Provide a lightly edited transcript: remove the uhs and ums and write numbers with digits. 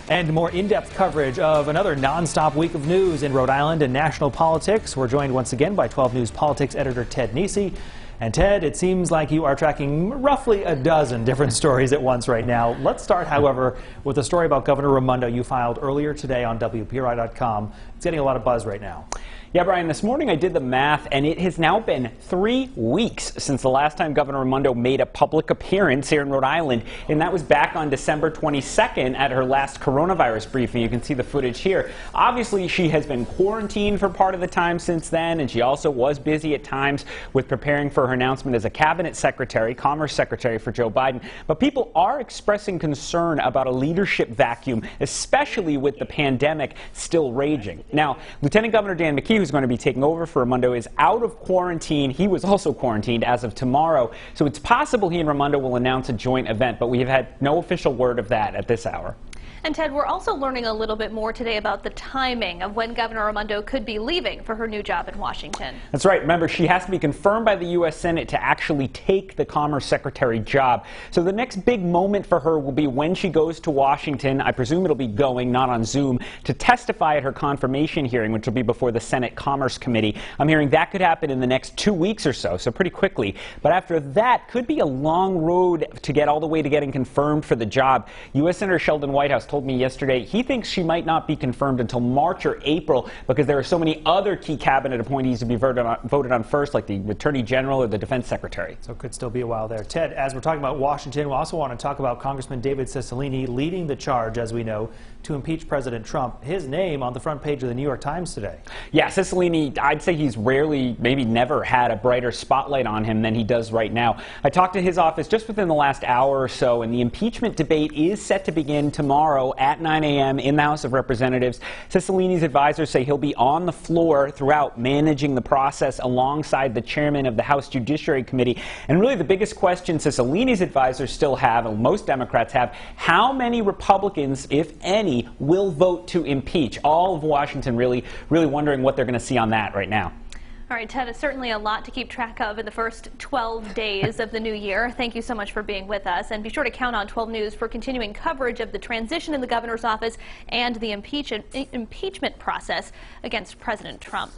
And more in-depth coverage of another non-stop week of news in Rhode Island and national politics. We're joined once again by 12 News politics editor Ted Nesi. And Ted, it seems like you are tracking roughly a dozen different stories at once right now. Let's start, however, with a story about Governor Raimondo you filed earlier today on WPRI.com. It's getting a lot of buzz right now. Yeah, Brian, this morning I did the math, and it has now been 3 weeks since the last time Governor Raimondo made a public appearance here in Rhode Island, and that was back on December 22nd at her last coronavirus briefing. You can see the footage here. Obviously, she has been quarantined for part of the time since then, and she also was busy at times with preparing for her announcement as a cabinet secretary, commerce secretary for Joe Biden. But people are expressing concern about a leadership vacuum, especially with the pandemic still raging. Now, Lieutenant Governor Dan McKee, who's going to be taking over for Raimondo, is out of quarantine. He was also quarantined as of tomorrow, so it's possible he and Raimondo will announce a joint event, but we have had no official word of that at this hour. And Ted, we're also learning a little bit more today about the timing of when Governor Raimondo could be leaving for her new job in Washington. That's right. Remember, she has to be confirmed by the U.S. Senate to actually take the Commerce Secretary job. So the next big moment for her will be when she goes to Washington. I presume it'll be going, not on Zoom, to testify at her confirmation hearing, which will be before the Senate Commerce Committee. I'm hearing that could happen in the next 2 weeks or so pretty quickly. But after that, could be a long road to get all the way to getting confirmed for the job. U.S. Senator Sheldon Whitehouse told me yesterday he thinks she might not be confirmed until March or April because there are so many other key cabinet appointees to be voted on first, like the Attorney General or the Defense Secretary. So it could still be a while there. Ted, as we're talking about Washington, we also want to talk about Congressman David Cicilline leading the charge, as we know, to impeach President Trump. His name on the front page of the New York Times today. Yeah, Cicilline, I'd say he's rarely, maybe never had a brighter spotlight on him than he does right now. I talked to his office just within the last hour or so, and the impeachment debate is set to begin tomorrow at 9 a.m. in the House of Representatives. Cicilline's advisors say he'll be on the floor throughout, managing the process alongside the chairman of the House Judiciary Committee. And really the biggest question Cicilline's advisors still have, and most Democrats have, how many Republicans, if any, will vote to impeach? All of Washington really wondering what they're going to see on that right now. All right, Ted, it's certainly a lot to keep track of in the first 12 days of the new year. Thank you so much for being with us, and be sure to count on 12 News for continuing coverage of the transition in the governor's office and the impeachment process against President Trump.